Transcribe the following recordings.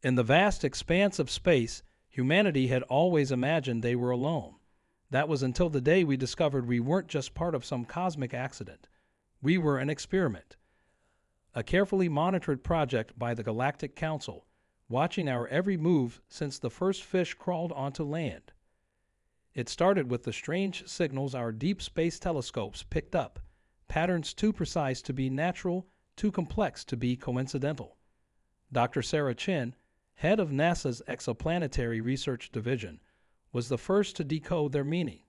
In the vast expanse of space, humanity had always imagined they were alone. That was until the day we discovered we weren't just part of some cosmic accident. We were an experiment, a carefully monitored project by the Galactic Council, watching our every move since the first fish crawled onto land. It started with the strange signals our deep space telescopes picked up, patterns too precise to be natural, too complex to be coincidental. Dr. Sarah Chin, head of NASA's Exoplanetary Research Division, was the first to decode their meaning.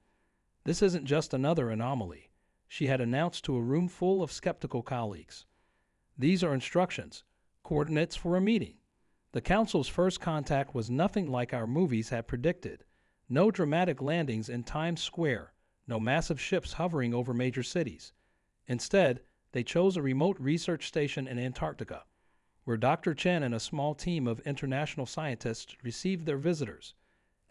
This isn't just another anomaly, she had announced to a room full of skeptical colleagues. These are instructions, coordinates for a meeting. The Council's first contact was nothing like our movies had predicted. No dramatic landings in Times Square, no massive ships hovering over major cities. Instead, they chose a remote research station in Antarctica, where Dr. Chen and a small team of international scientists received their visitors,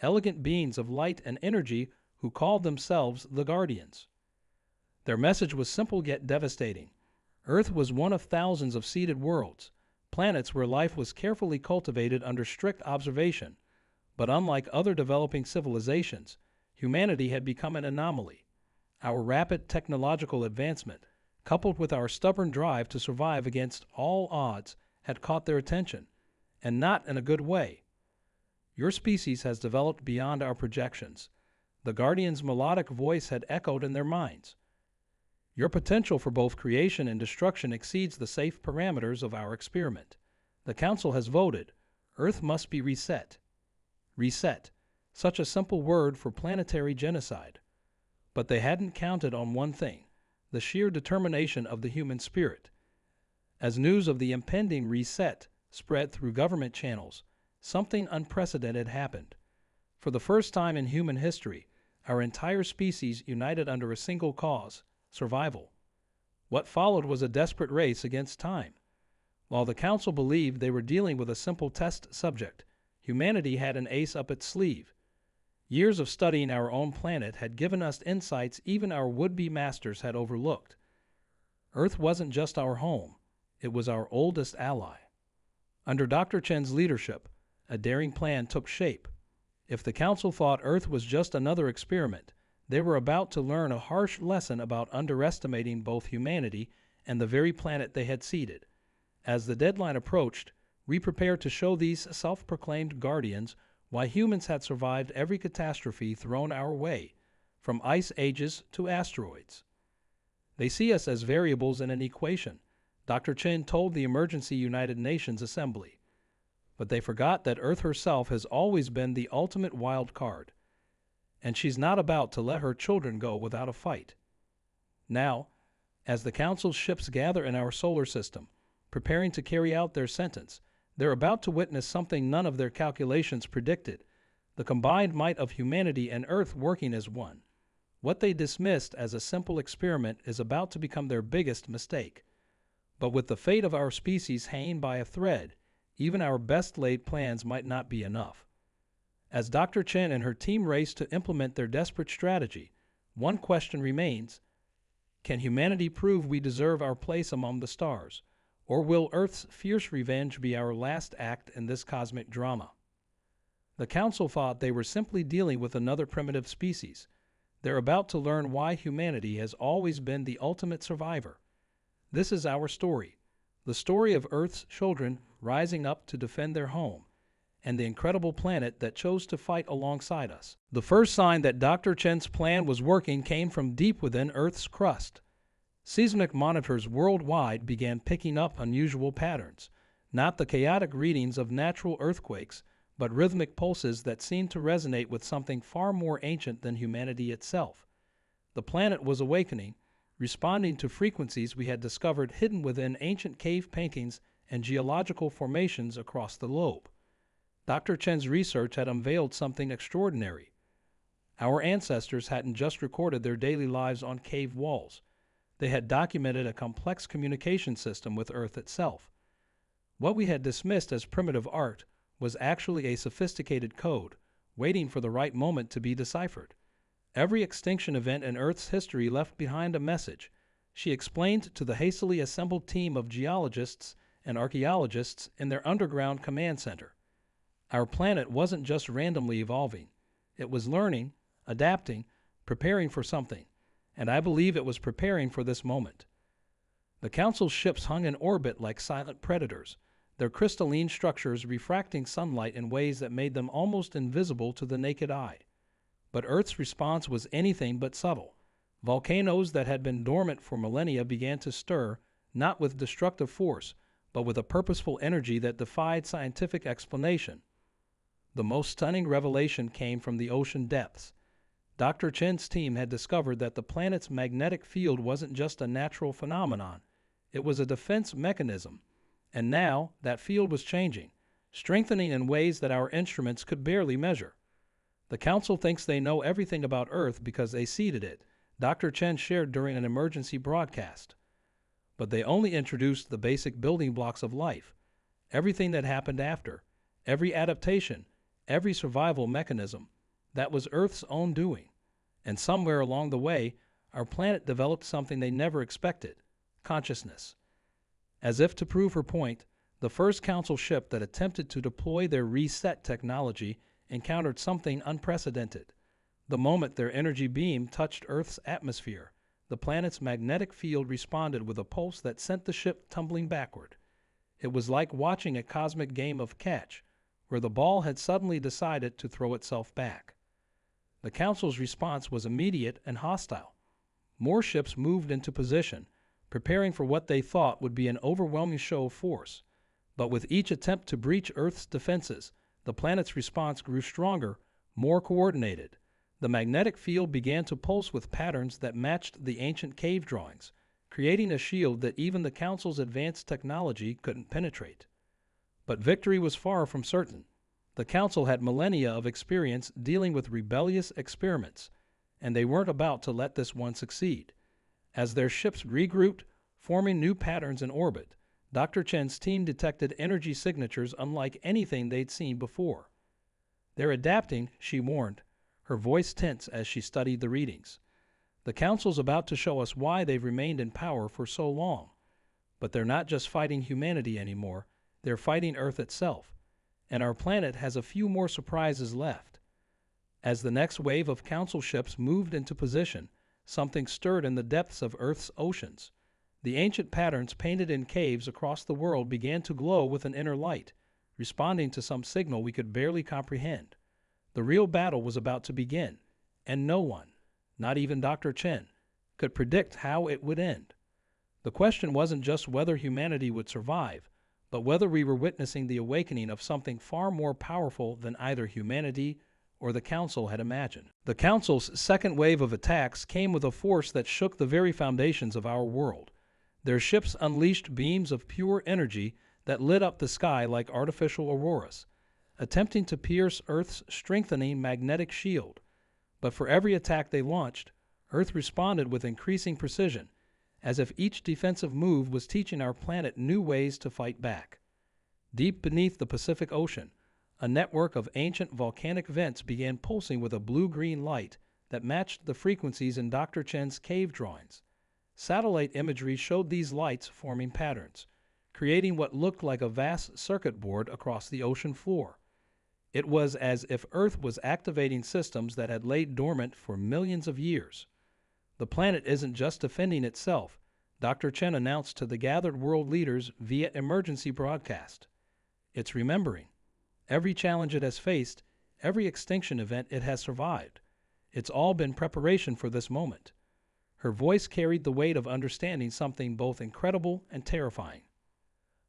elegant beings of light and energy who called themselves the Guardians. Their message was simple yet devastating. Earth was one of thousands of seeded worlds, planets where life was carefully cultivated under strict observation. But unlike other developing civilizations, humanity had become an anomaly. Our rapid technological advancement, coupled with our stubborn drive to survive against all odds, had caught their attention, and not in a good way. Your species has developed beyond our projections. The Guardian's melodic voice had echoed in their minds. Your potential for both creation and destruction exceeds the safe parameters of our experiment. The Council has voted. Earth must be reset. Reset, such a simple word for planetary genocide. But they hadn't counted on one thing, the sheer determination of the human spirit. As news of the impending reset spread through government channels, something unprecedented happened. For the first time in human history, our entire species united under a single cause, survival. What followed was a desperate race against time. While the Council believed they were dealing with a simple test subject, humanity had an ace up its sleeve. Years of studying our own planet had given us insights even our would-be masters had overlooked. Earth wasn't just our home, it was our oldest ally. Under Dr. Chen's leadership, a daring plan took shape. If the Council thought Earth was just another experiment, they were about to learn a harsh lesson about underestimating both humanity and the very planet they had seeded. As the deadline approached, we prepared to show these self-proclaimed guardians why humans had survived every catastrophe thrown our way, from ice ages to asteroids. They see us as variables in an equation, Dr. Chen told the Emergency United Nations Assembly. But they forgot that Earth herself has always been the ultimate wild card, and she's not about to let her children go without a fight. Now, as the Council's ships gather in our solar system, preparing to carry out their sentence, they're about to witness something none of their calculations predicted, the combined might of humanity and Earth working as one. What they dismissed as a simple experiment is about to become their biggest mistake. But with the fate of our species hanging by a thread, even our best-laid plans might not be enough. As Dr. Chen and her team race to implement their desperate strategy, one question remains: can humanity prove we deserve our place among the stars? Or will Earth's fierce revenge be our last act in this cosmic drama? The Council thought they were simply dealing with another primitive species. They're about to learn why humanity has always been the ultimate survivor. This is our story, the story of Earth's children rising up to defend their home, and the incredible planet that chose to fight alongside us. The first sign that Dr. Chen's plan was working came from deep within Earth's crust. Seismic monitors worldwide began picking up unusual patterns, not the chaotic readings of natural earthquakes, but rhythmic pulses that seemed to resonate with something far more ancient than humanity itself. The planet was awakening, responding to frequencies we had discovered hidden within ancient cave paintings and geological formations across the globe. Dr. Chen's research had unveiled something extraordinary. Our ancestors hadn't just recorded their daily lives on cave walls. They had documented a complex communication system with Earth itself. What we had dismissed as primitive art was actually a sophisticated code, waiting for the right moment to be deciphered. Every extinction event in Earth's history left behind a message, she explained to the hastily assembled team of geologists and archaeologists in their underground command center. Our planet wasn't just randomly evolving. It was learning, adapting, preparing for something, and I believe it was preparing for this moment. The Council's ships hung in orbit like silent predators, their crystalline structures refracting sunlight in ways that made them almost invisible to the naked eye. But Earth's response was anything but subtle. Volcanoes that had been dormant for millennia began to stir, not with destructive force, but with a purposeful energy that defied scientific explanation. The most stunning revelation came from the ocean depths. Dr. Chen's team had discovered that the planet's magnetic field wasn't just a natural phenomenon. It was a defense mechanism. And now, that field was changing, strengthening in ways that our instruments could barely measure. The Council thinks they know everything about Earth because they seeded it, Dr. Chen shared during an emergency broadcast. But they only introduced the basic building blocks of life. Everything that happened after, every adaptation, every survival mechanism, that was Earth's own doing. And somewhere along the way, our planet developed something they never expected: consciousness. As if to prove her point, the first Council ship that attempted to deploy their reset technology encountered something unprecedented. The moment their energy beam touched Earth's atmosphere, the planet's magnetic field responded with a pulse that sent the ship tumbling backward. It was like watching a cosmic game of catch, where the ball had suddenly decided to throw itself back. The Council's response was immediate and hostile. More ships moved into position, preparing for what they thought would be an overwhelming show of force. But with each attempt to breach Earth's defenses, the planet's response grew stronger, more coordinated. The magnetic field began to pulse with patterns that matched the ancient cave drawings, creating a shield that even the Council's advanced technology couldn't penetrate. But victory was far from certain. The Council had millennia of experience dealing with rebellious experiments, and they weren't about to let this one succeed. As their ships regrouped, forming new patterns in orbit, Dr. Chen's team detected energy signatures unlike anything they'd seen before. "They're adapting," she warned, her voice tense as she studied the readings. "The Council's about to show us why they've remained in power for so long. But they're not just fighting humanity anymore, they're fighting Earth itself. And our planet has a few more surprises left." As the next wave of Council ships moved into position, something stirred in the depths of Earth's oceans. The ancient patterns painted in caves across the world began to glow with an inner light, responding to some signal we could barely comprehend. The real battle was about to begin, and no one, not even Dr. Chen, could predict how it would end. The question wasn't just whether humanity would survive, but whether we were witnessing the awakening of something far more powerful than either humanity or the Council had imagined. The Council's second wave of attacks came with a force that shook the very foundations of our world. Their ships unleashed beams of pure energy that lit up the sky like artificial auroras, attempting to pierce Earth's strengthening magnetic shield. But for every attack they launched, Earth responded with increasing precision, as if each defensive move was teaching our planet new ways to fight back. Deep beneath the Pacific Ocean, a network of ancient volcanic vents began pulsing with a blue-green light that matched the frequencies in Dr. Chen's cave drawings. Satellite imagery showed these lights forming patterns, creating what looked like a vast circuit board across the ocean floor. It was as if Earth was activating systems that had laid dormant for millions of years. "The planet isn't just defending itself," Dr. Chen announced to the gathered world leaders via emergency broadcast. "It's remembering. Every challenge it has faced, every extinction event it has survived. It's all been preparation for this moment." Her voice carried the weight of understanding something both incredible and terrifying.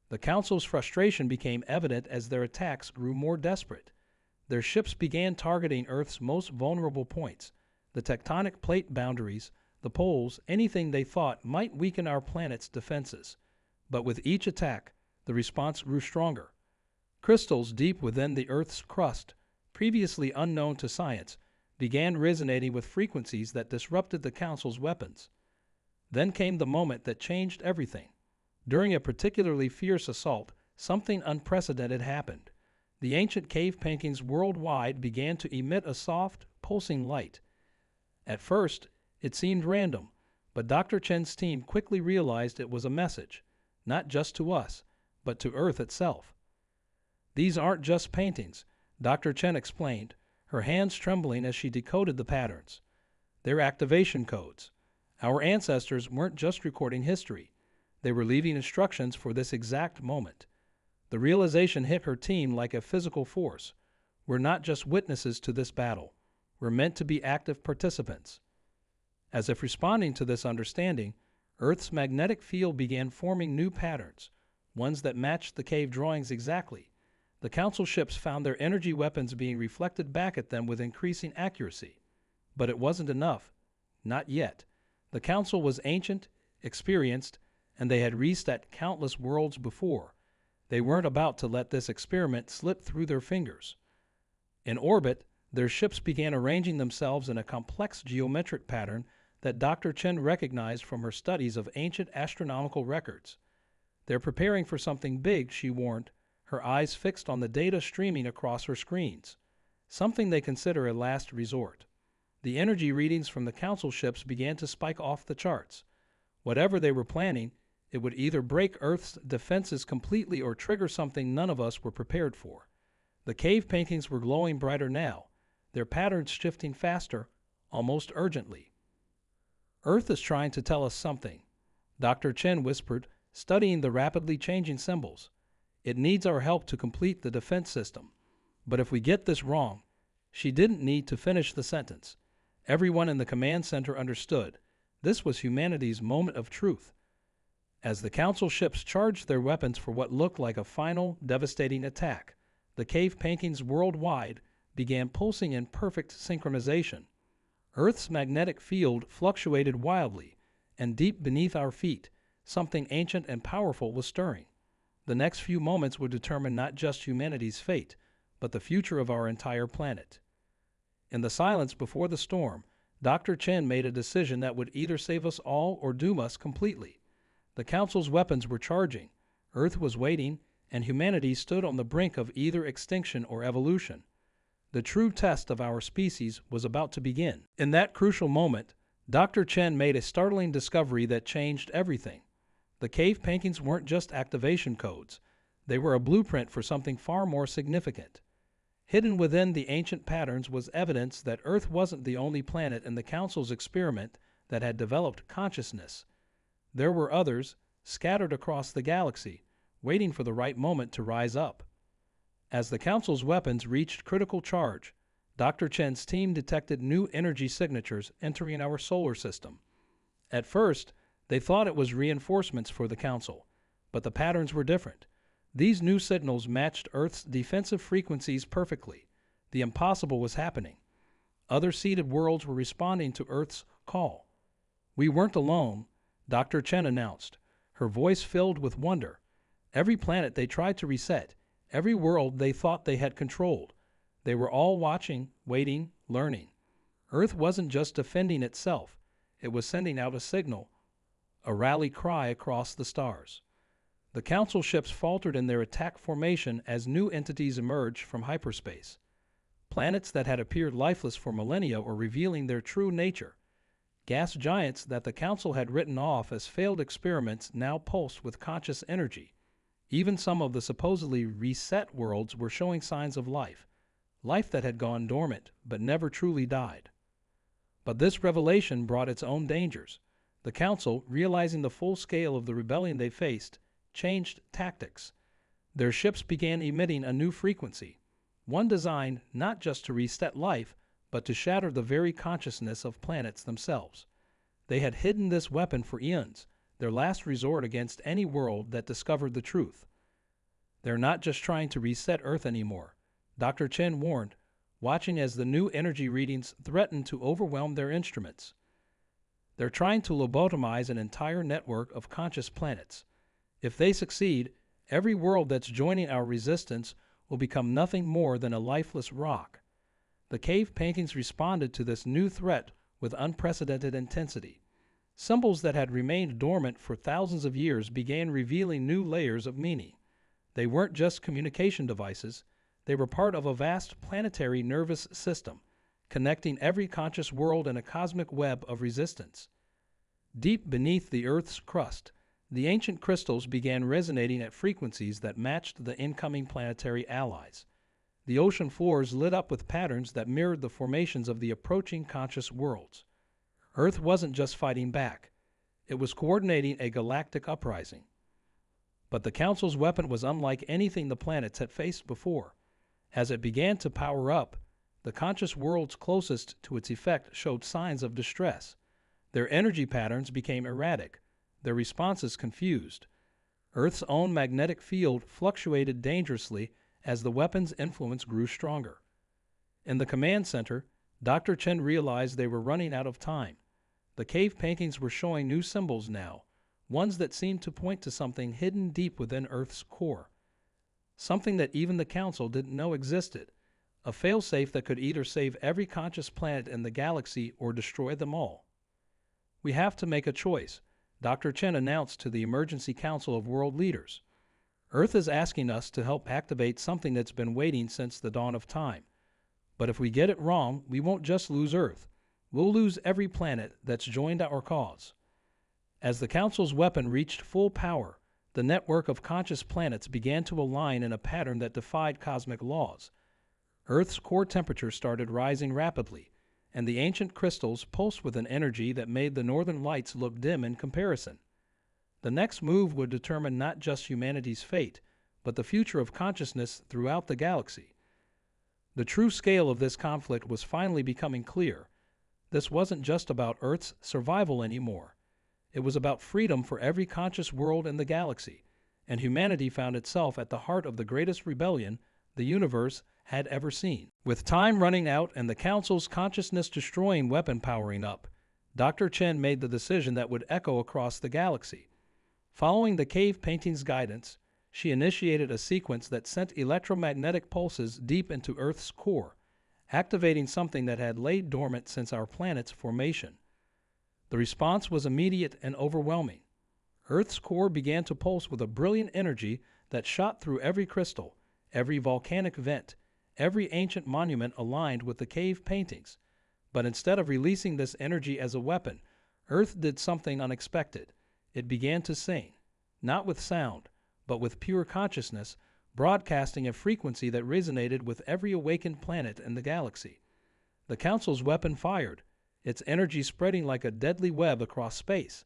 The Council's frustration became evident as their attacks grew more desperate. Their ships began targeting Earth's most vulnerable points, the tectonic plate boundaries, the poles, anything they thought might weaken our planet's defenses. But with each attack, the response grew stronger. Crystals deep within the Earth's crust, previously unknown to science, began resonating with frequencies that disrupted the Council's weapons. Then came the moment that changed everything. During a particularly fierce assault, something unprecedented happened. The ancient cave paintings worldwide began to emit a soft, pulsing light. At first, it seemed random, but Dr. Chen's team quickly realized it was a message, not just to us, but to Earth itself. "These aren't just paintings. Dr. Chen explained, her hands trembling as she decoded the patterns. They're activation codes. Our ancestors weren't just recording history. They were leaving instructions for this exact moment. The realization hit her team like a physical force. We're not just witnesses to this battle. We're meant to be active participants. As if responding to this understanding, Earth's magnetic field began forming new patterns, ones that matched the cave drawings exactly. The Council ships found their energy weapons being reflected back at them with increasing accuracy. But it wasn't enough. Not yet. The Council was ancient, experienced, and they had reset countless worlds before. They weren't about to let this experiment slip through their fingers. In orbit, their ships began arranging themselves in a complex geometric pattern that Dr. Chen recognized from her studies of ancient astronomical records. They're preparing for something big, she warned, her eyes fixed on the data streaming across her screens. Something they consider a last resort. The energy readings from the Council ships began to spike off the charts. Whatever they were planning, it would either break Earth's defenses completely or trigger something none of us were prepared for. The cave paintings were glowing brighter now, their patterns shifting faster, almost urgently. Earth is trying to tell us something, Dr. Chen whispered, studying the rapidly changing symbols. It needs our help to complete the defense system. But if we get this wrong, she didn't need to finish the sentence. Everyone in the command center understood. This was humanity's moment of truth. As the Council ships charged their weapons for what looked like a final, devastating attack, the cave paintings worldwide began pulsing in perfect synchronization. Earth's magnetic field fluctuated wildly, and deep beneath our feet, something ancient and powerful was stirring. The next few moments would determine not just humanity's fate, but the future of our entire planet. In the silence before the storm, Dr. Chen made a decision that would either save us all or doom us completely. The Council's weapons were charging, Earth was waiting, and humanity stood on the brink of either extinction or evolution. The true test of our species was about to begin. In that crucial moment, Dr. Chen made a startling discovery that changed everything. The cave paintings weren't just activation codes. They were a blueprint for something far more significant. Hidden within the ancient patterns was evidence that Earth wasn't the only planet in the Council's experiment that had developed consciousness. There were others, scattered across the galaxy, waiting for the right moment to rise up. As the Council's weapons reached critical charge, Dr. Chen's team detected new energy signatures entering our solar system. At first, they thought it was reinforcements for the Council, but the patterns were different. These new signals matched Earth's defensive frequencies perfectly. The impossible was happening. Other seeded worlds were responding to Earth's call. We weren't alone, Dr. Chen announced, her voice filled with wonder. Every planet they tried to reset, every world they thought they had controlled, they were all watching, waiting, learning. Earth wasn't just defending itself, it was sending out a signal, a rally cry across the stars. The Council ships faltered in their attack formation as new entities emerged from hyperspace. Planets that had appeared lifeless for millennia were revealing their true nature. Gas giants that the Council had written off as failed experiments now pulsed with conscious energy. Even some of the supposedly reset worlds were showing signs of life, life that had gone dormant but never truly died. But this revelation brought its own dangers. The Council, realizing the full scale of the rebellion they faced, changed tactics. Their ships began emitting a new frequency, one designed not just to reset life, but to shatter the very consciousness of planets themselves. They had hidden this weapon for eons, their last resort against any world that discovered the truth. They're not just trying to reset Earth anymore, Dr. Chen warned, watching as the new energy readings threatened to overwhelm their instruments. They're trying to lobotomize an entire network of conscious planets. If they succeed, every world that's joining our resistance will become nothing more than a lifeless rock. The cave paintings responded to this new threat with unprecedented intensity. Symbols that had remained dormant for thousands of years began revealing new layers of meaning. They weren't just communication devices, they were part of a vast planetary nervous system, connecting every conscious world in a cosmic web of resistance. Deep beneath the Earth's crust, the ancient crystals began resonating at frequencies that matched the incoming planetary allies. The ocean floors lit up with patterns that mirrored the formations of the approaching conscious worlds. Earth wasn't just fighting back, it was coordinating a galactic uprising. But the Council's weapon was unlike anything the planets had faced before. As it began to power up, the conscious worlds closest to its effect showed signs of distress. Their energy patterns became erratic, their responses confused. Earth's own magnetic field fluctuated dangerously as the weapon's influence grew stronger. In the command center, Dr. Chen realized they were running out of time. The cave paintings were showing new symbols now, ones that seemed to point to something hidden deep within Earth's core. Something that even the Council didn't know existed. A failsafe that could either save every conscious planet in the galaxy or destroy them all. "We have to make a choice," Dr. Chen announced to the Emergency Council of World Leaders. "Earth is asking us to help activate something that's been waiting since the dawn of time. But if we get it wrong, we won't just lose Earth. We'll lose every planet that's joined our cause." As the Council's weapon reached full power, the network of conscious planets began to align in a pattern that defied cosmic laws. Earth's core temperature started rising rapidly, and the ancient crystals pulsed with an energy that made the northern lights look dim in comparison. The next move would determine not just humanity's fate, but the future of consciousness throughout the galaxy. The true scale of this conflict was finally becoming clear. This wasn't just about Earth's survival anymore. It was about freedom for every conscious world in the galaxy, and humanity found itself at the heart of the greatest rebellion the universe had ever seen. With time running out and the Council's consciousness-destroying weapon powering up, Dr. Chen made the decision that would echo across the galaxy. Following the cave painting's guidance, she initiated a sequence that sent electromagnetic pulses deep into Earth's core, activating something that had laid dormant since our planet's formation. The response was immediate and overwhelming. Earth's core began to pulse with a brilliant energy that shot through every crystal, every volcanic vent, every ancient monument aligned with the cave paintings. But instead of releasing this energy as a weapon, Earth did something unexpected. It began to sing, not with sound, but with pure consciousness, broadcasting a frequency that resonated with every awakened planet in the galaxy. The Council's weapon fired, its energy spreading like a deadly web across space.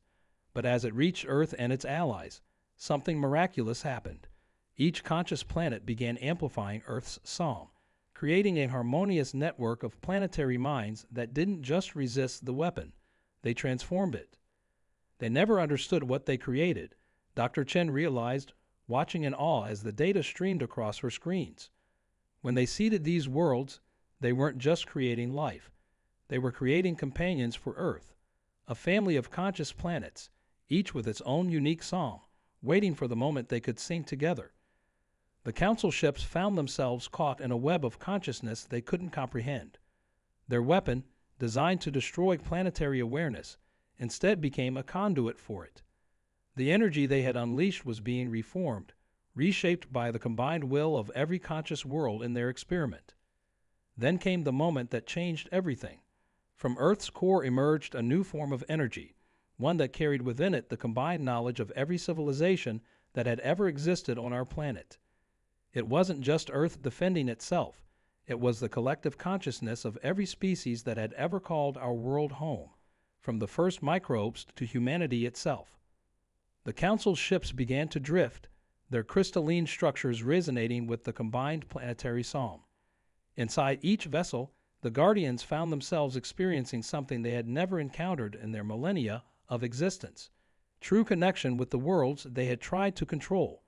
But as it reached Earth and its allies, something miraculous happened. Each conscious planet began amplifying Earth's song, creating a harmonious network of planetary minds that didn't just resist the weapon, they transformed it. They never understood what they created, Dr. Chen realized, watching in awe as the data streamed across her screens. When they seeded these worlds, they weren't just creating life. They were creating companions for Earth, a family of conscious planets, each with its own unique song, waiting for the moment they could sing together. The Council ships found themselves caught in a web of consciousness they couldn't comprehend. Their weapon, designed to destroy planetary awareness, instead became a conduit for it. The energy they had unleashed was being reformed, reshaped by the combined will of every conscious world in their experiment. Then came the moment that changed everything. From Earth's core emerged a new form of energy, one that carried within it the combined knowledge of every civilization that had ever existed on our planet. It wasn't just Earth defending itself, it was the collective consciousness of every species that had ever called our world home, from the first microbes to humanity itself. The Council's ships began to drift, their crystalline structures resonating with the combined planetary song. Inside each vessel, the Guardians found themselves experiencing something they had never encountered in their millennia of existence, true connection with the worlds they had tried to control.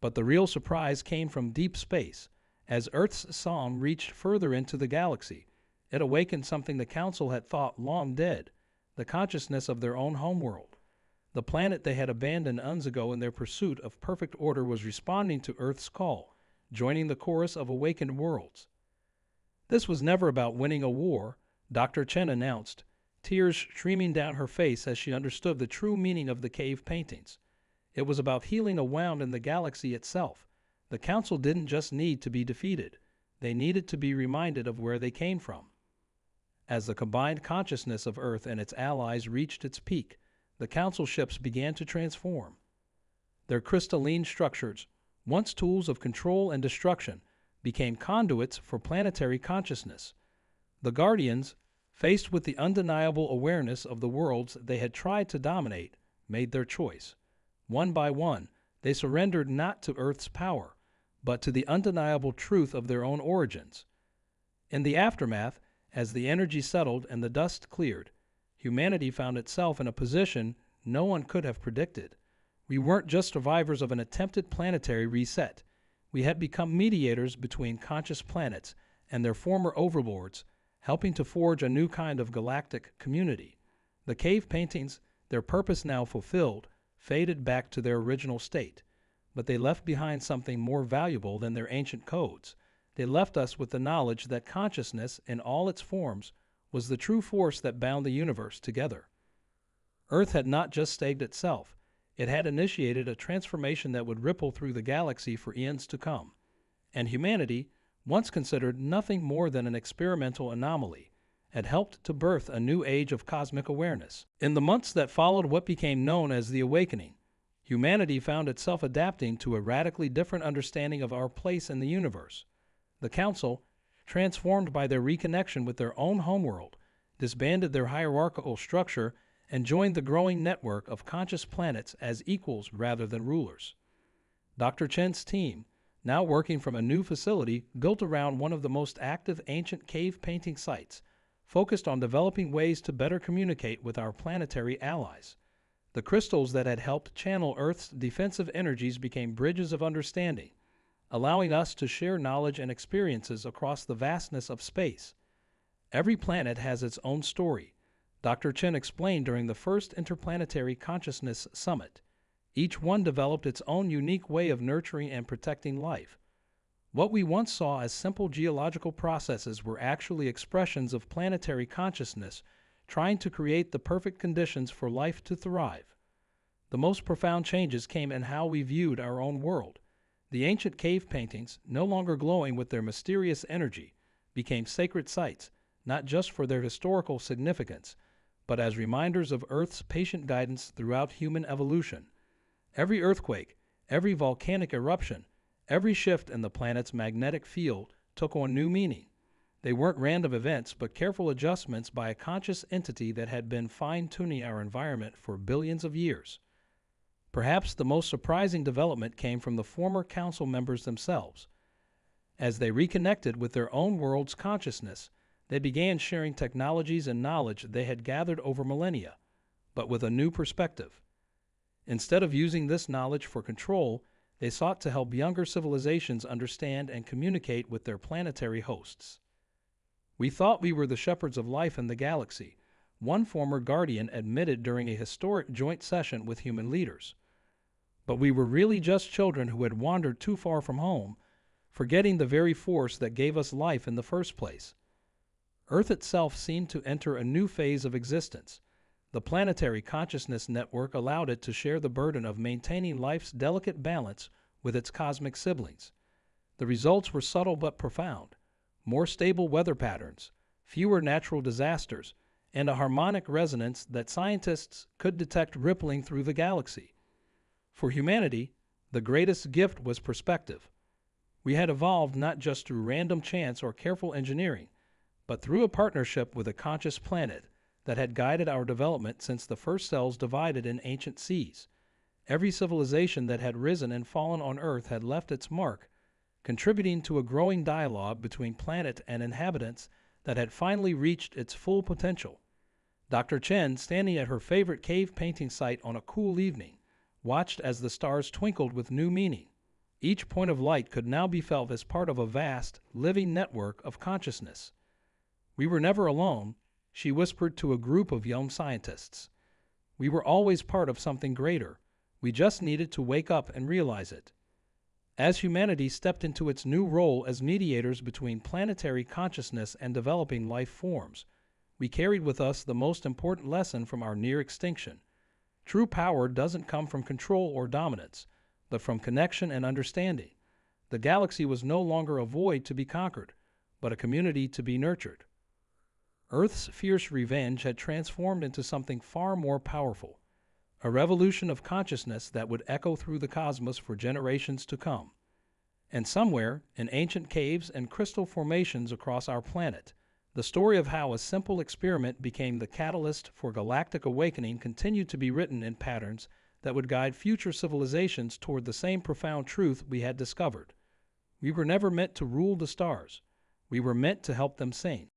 But the real surprise came from deep space. As Earth's song reached further into the galaxy, it awakened something the Council had thought long dead, the consciousness of their own homeworld. The planet they had abandoned eons ago in their pursuit of perfect order was responding to Earth's call, joining the chorus of awakened worlds. This was never about winning a war, Dr. Chen announced, tears streaming down her face as she understood the true meaning of the cave paintings. It was about healing a wound in the galaxy itself. The Council didn't just need to be defeated. They needed to be reminded of where they came from. As the combined consciousness of Earth and its allies reached its peak, the Council ships began to transform. Their crystalline structures, once tools of control and destruction, became conduits for planetary consciousness. The Guardians, faced with the undeniable awareness of the worlds they had tried to dominate, made their choice. One by one, they surrendered not to Earth's power, but to the undeniable truth of their own origins. In the aftermath, as the energy settled and the dust cleared, humanity found itself in a position no one could have predicted. We weren't just survivors of an attempted planetary reset. We had become mediators between conscious planets and their former overlords, helping to forge a new kind of galactic community. The cave paintings, their purpose now fulfilled, faded back to their original state, but they left behind something more valuable than their ancient codes. They left us with the knowledge that consciousness, in all its forms, was the true force that bound the universe together. Earth had not just saved itself, it had initiated a transformation that would ripple through the galaxy for eons to come. And humanity, once considered nothing more than an experimental anomaly, had helped to birth a new age of cosmic awareness. In the months that followed what became known as the Awakening, humanity found itself adapting to a radically different understanding of our place in the universe. The Council, transformed by their reconnection with their own homeworld, disbanded their hierarchical structure and joined the growing network of conscious planets as equals rather than rulers. Dr. Chen's team, now working from a new facility built around one of the most active ancient cave painting sites, focused on developing ways to better communicate with our planetary allies. The crystals that had helped channel Earth's defensive energies became bridges of understanding, allowing us to share knowledge and experiences across the vastness of space. Every planet has its own story, Dr. Chen explained during the first Interplanetary Consciousness Summit. Each one developed its own unique way of nurturing and protecting life. What we once saw as simple geological processes were actually expressions of planetary consciousness trying to create the perfect conditions for life to thrive. The most profound changes came in how we viewed our own world. The ancient cave paintings, no longer glowing with their mysterious energy, became sacred sites, not just for their historical significance, but as reminders of Earth's patient guidance throughout human evolution. Every earthquake, every volcanic eruption, every shift in the planet's magnetic field took on new meaning. They weren't random events, but careful adjustments by a conscious entity that had been fine-tuning our environment for billions of years. Perhaps the most surprising development came from the former council members themselves. As they reconnected with their own world's consciousness, they began sharing technologies and knowledge they had gathered over millennia, but with a new perspective. Instead of using this knowledge for control, they sought to help younger civilizations understand and communicate with their planetary hosts. "We thought we were the shepherds of life in the galaxy," one former guardian admitted during a historic joint session with human leaders. "But we were really just children who had wandered too far from home, forgetting the very force that gave us life in the first place." Earth itself seemed to enter a new phase of existence. The Planetary Consciousness Network allowed it to share the burden of maintaining life's delicate balance with its cosmic siblings. The results were subtle but profound: more stable weather patterns, fewer natural disasters, and a harmonic resonance that scientists could detect rippling through the galaxy. For humanity, the greatest gift was perspective. We had evolved not just through random chance or careful engineering, but through a partnership with a conscious planet that had guided our development since the first cells divided in ancient seas. Every civilization that had risen and fallen on Earth had left its mark, contributing to a growing dialogue between planet and inhabitants that had finally reached its full potential. Dr. Chen, standing at her favorite cave painting site on a cool evening, watched as the stars twinkled with new meaning. Each point of light could now be felt as part of a vast, living network of consciousness. "We were never alone," she whispered to a group of young scientists. "We were always part of something greater. We just needed to wake up and realize it." As humanity stepped into its new role as mediators between planetary consciousness and developing life forms, we carried with us the most important lesson from our near extinction. True power doesn't come from control or dominance, but from connection and understanding. The galaxy was no longer a void to be conquered, but a community to be nurtured. Earth's fierce revenge had transformed into something far more powerful, a revolution of consciousness that would echo through the cosmos for generations to come. And somewhere, in ancient caves and crystal formations across our planet, the story of how a simple experiment became the catalyst for galactic awakening continued to be written in patterns that would guide future civilizations toward the same profound truth we had discovered. We were never meant to rule the stars. We were meant to help them sing.